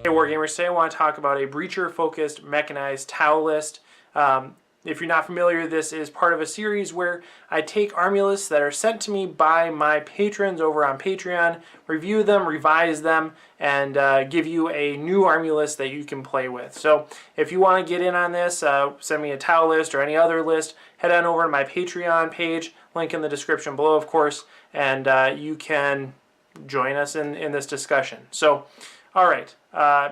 Hey Wargamers, today I want to talk about a breacher-focused mechanized tau list. If you're not familiar, this is part of a series where I take army lists that are sent to me by my patrons over on Patreon, review them, revise them, and give you a new army list that you can play with. So if you want to get in on this, send me a tau list or any other list, head on over to my Patreon page, link in the description below, of course, and you can join us in this discussion. So, all right,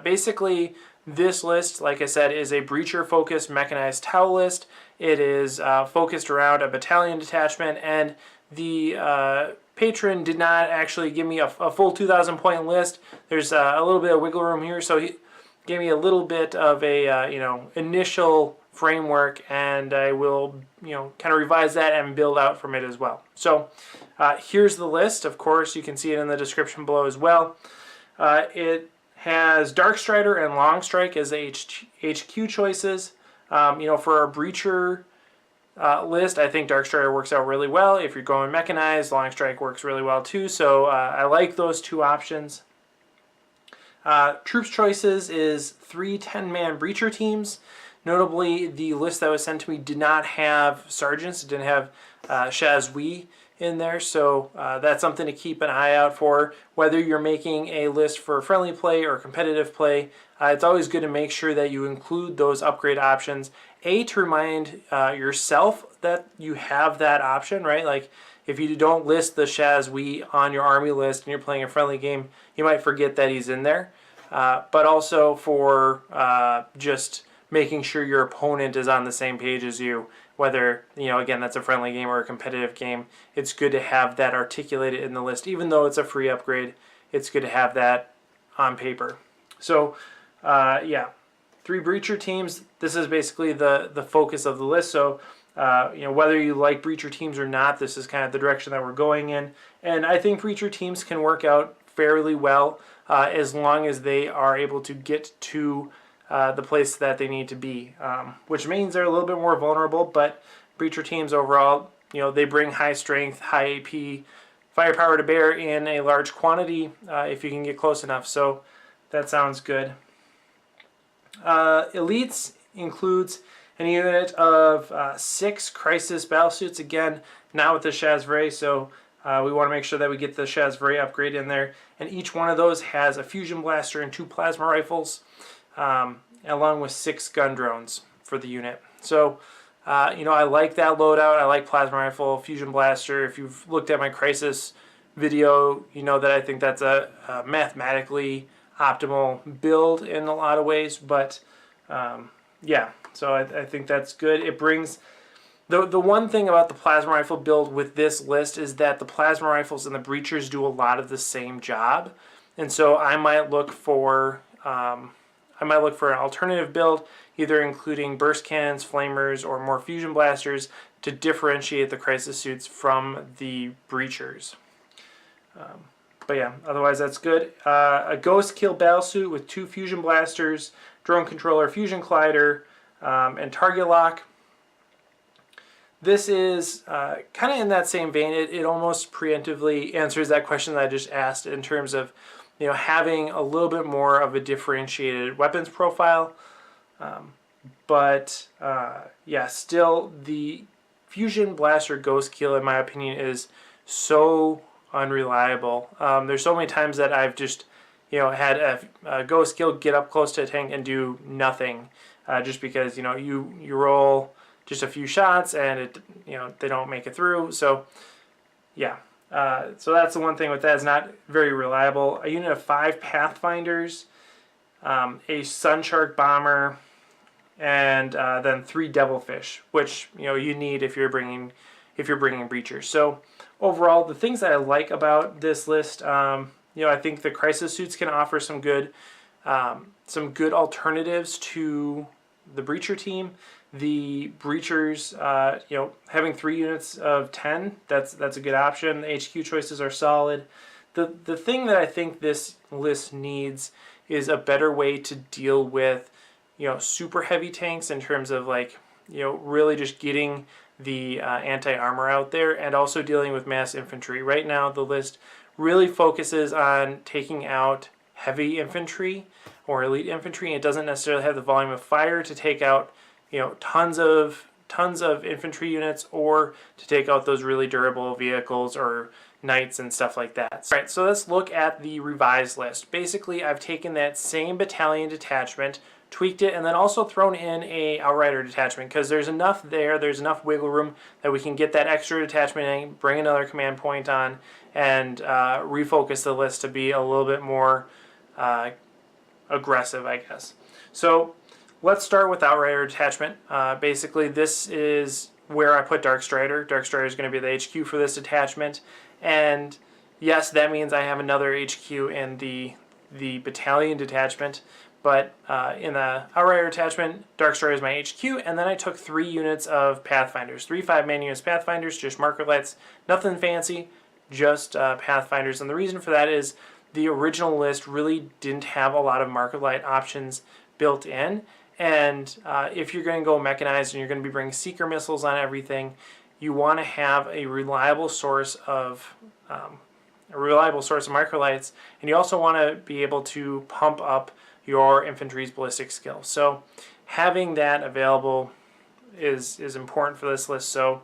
basically this list, like I said, is a breacher-focused mechanized tau list. It is focused around a battalion detachment, and the patron did not actually give me a full 2,000 point list. There's a little bit of wiggle room here, so he gave me a little bit of a initial framework, and I will kind of revise that and build out from it as well. So here's the list. Of course, you can see it in the description below as well. It has Darkstrider and Longstrike as HQ choices. For a breacher list, I think Darkstrider works out really well. If you're going mechanized, Longstrike works really well too. So I like those two options. Troops choices is 3 10-man breacher teams. Notably, the list that was sent to me did not have sergeants. It didn't have Shas'ui in there, so that's something to keep an eye out for. Whether you're making a list for friendly play or competitive play, it's always good to make sure that you include those upgrade options. To remind yourself that you have that option, right? Like if you don't list the Shas'ui on your army list and you're playing a friendly game, you might forget that he's in there. But also for just making sure your opponent is on the same page as you. Whether, again, that's a friendly game or a competitive game, it's good to have that articulated in the list. Even though it's a free upgrade, it's good to have that on paper. So, yeah, 3 breacher teams. This is basically the focus of the list. So, whether you like breacher teams or not, this is kind of the direction that we're going in. And I think breacher teams can work out fairly well as long as they are able to get to the place that they need to be, which means they're a little bit more vulnerable, but breacher teams overall, they bring high strength, high AP, firepower to bear in a large quantity if you can get close enough, so that sounds good. Elites includes a unit of 6 crisis battlesuits, again, not with the Shas'ui, so we want to make sure that we get the Shas'ui upgrade in there, and each one of those has a fusion blaster and 2 plasma rifles, along with 6 gun drones for the unit. So, I like that loadout. I like plasma rifle, fusion blaster. If you've looked at my crisis video, you know that I think that's a mathematically optimal build in a lot of ways. But, yeah, so I think that's good. It brings... The one thing about the plasma rifle build with this list is that the plasma rifles and the breachers do a lot of the same job. And so I might look for... an alternative build, either including burst cannons, flamers, or more fusion blasters to differentiate the crisis suits from the breachers. But yeah, otherwise that's good. A ghost kill battlesuit with 2 fusion blasters, drone controller, fusion collider, and target lock. This is kind of in that same vein. It almost preemptively answers that question that I just asked in terms of having a little bit more of a differentiated weapons profile. But yeah, still the fusion blaster ghost kill, in my opinion, is so unreliable. There's so many times that I've just had a ghost kill get up close to a tank and do nothing, just because you roll just a few shots and they don't make it through. So yeah. So that's the one thing with that, is not very reliable. A unit of 5 Pathfinders, a Sunshark bomber, and then 3 Devilfish, which you need if you're bringing breachers. So overall, the things that I like about this list, I think the crisis suits can offer some good alternatives to the breacher team. The breachers, having 3 units of 10, that's a good option. The HQ choices are solid. The thing that I think this list needs is a better way to deal with, super heavy tanks in terms of really just getting the anti-armor out there, and also dealing with mass infantry. Right now, the list really focuses on taking out heavy infantry or elite infantry. It doesn't necessarily have the volume of fire to take out, you know, tons of infantry units, or to take out those really durable vehicles or knights and stuff like that. All right, so let's look at the revised list. Basically, I've taken that same battalion detachment, tweaked it, and then also thrown in a outrider detachment, because there's enough there, there's enough wiggle room that we can get that extra detachment in, bring another command point on, and refocus the list to be a little bit more aggressive, I guess. So let's start with outrider detachment. Basically, this is where I put Darkstrider. Darkstrider is going to be the HQ for this detachment, and yes, that means I have another HQ in the battalion detachment. But in the outrider detachment, Darkstrider is my HQ, and then I took 3 units of Pathfinders, 3 5-man units Pathfinders, just marker lights, nothing fancy, just Pathfinders. And the reason for that is the original list really didn't have a lot of marker light options built in. And if you're going to go mechanized and you're going to be bringing seeker missiles on everything, you want to have a reliable source of marker lights, and you also want to be able to pump up your infantry's ballistic skill. So having that available is important for this list. So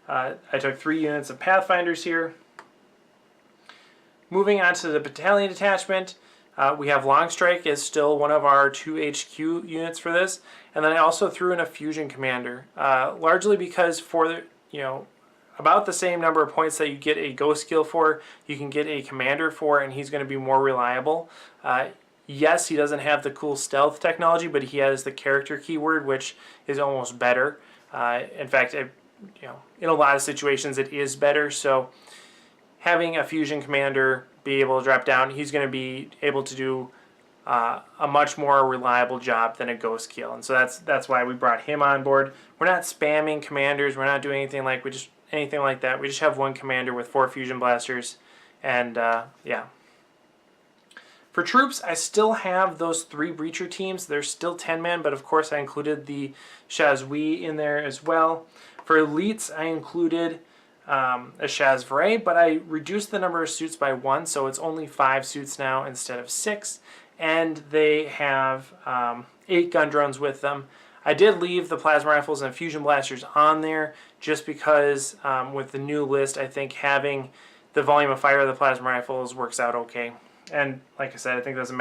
I took 3 units of Pathfinders here. Moving on to the battalion detachment, we have Longstrike is still one of our 2 HQ units for this, and then I also threw in a fusion commander, largely because for the, you know, about the same number of points that you get a ghost skill for, you can get a commander for, and he's going to be more reliable. Yes, he doesn't have the cool stealth technology, but he has the character keyword, which is almost better. In fact, you know, in a lot of situations, it is better. So having a fusion commander be able to drop down, he's going to be able to do a much more reliable job than a ghost kill, and so that's why we brought him on board. We're not spamming commanders. We're not doing anything like that. We just have 1 commander with 4 fusion blasters, and yeah. For troops, I still have those 3 breacher teams. They're still 10-man, but of course I included the Shas'ui in there as well. For elites, I included a Shas'ui, but I reduced the number of suits by 1, so it's only 5 suits now instead of 6, and they have 8 gun drones with them. I did leave the plasma rifles and fusion blasters on there just because with the new list, I think having the volume of fire of the plasma rifles works out okay. And like I said, I think that's a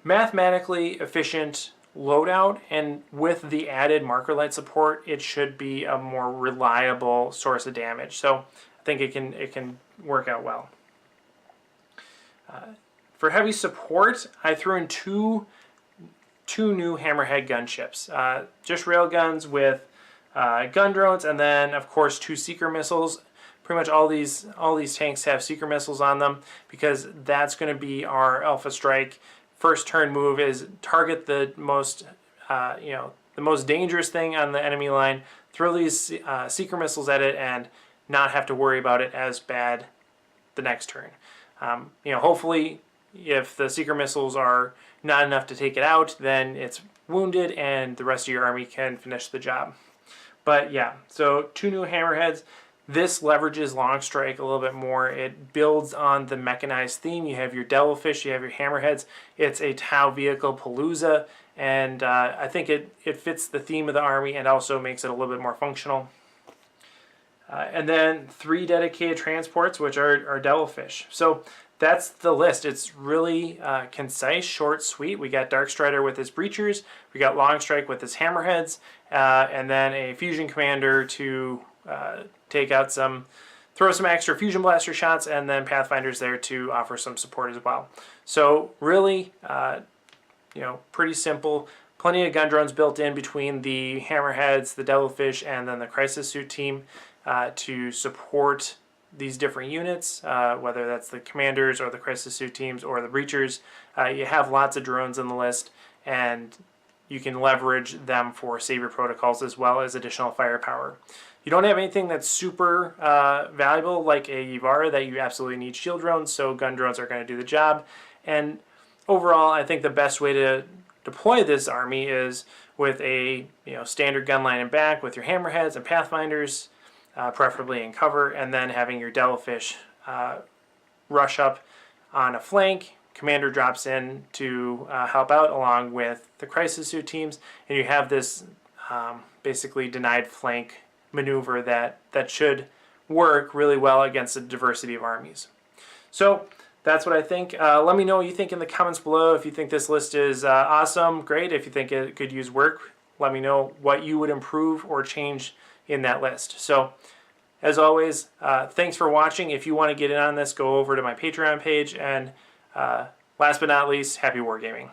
mathematically efficient loadout, and with the added marker light support, it should be a more reliable source of damage. So I think it can work out well. For heavy support, I threw in two new hammerhead gunships, just railguns with gun drones, and then of course 2 seeker missiles. Pretty much all these tanks have seeker missiles on them, because that's going to be our alpha strike. First turn move is target the most the most dangerous thing on the enemy line, throw these seeker missiles at it, and not have to worry about it as bad the next turn. Hopefully, if the seeker missiles are not enough to take it out, then it's wounded and the rest of your army can finish the job. But yeah, so 2 new hammerheads. This leverages Longstrike a little bit more. It builds on the mechanized theme. You have your devilfish, you have your hammerheads. It's a Tau vehicle palooza, and I think it fits the theme of the army and also makes it a little bit more functional. And then 3 dedicated transports, which are devilfish. So that's the list. It's really concise, short, sweet. We got Darkstrider with his breachers, we got Longstrike with his hammerheads, and then a fusion commander to take out throw some extra fusion blaster shots, and then Pathfinders there to offer some support as well. So really, pretty simple. Plenty of gun drones built in between the hammerheads, the devilfish, and then the crisis suit team to support these different units, whether that's the commanders or the crisis suit teams or the breachers. You have lots of drones in the list, and you can leverage them for savior protocols as well as additional firepower. You don't have anything that's super valuable like a Yvara that you absolutely need shield drones, so gun drones are going to do the job. And overall, I think the best way to deploy this army is with a standard gun line and back with your hammerheads and pathfinders, preferably in cover, and then having your devilfish rush up on a flank, commander drops in to help out along with the crisis suit teams, and you have this basically denied flank maneuver that should work really well against a diversity of armies. So that's what I think. Let me know what you think in the comments below. If you think this list is awesome, great. If you think it could use work, let me know what you would improve or change in that list. So as always, thanks for watching. If you want to get in on this, go over to my Patreon page. And last but not least, happy wargaming.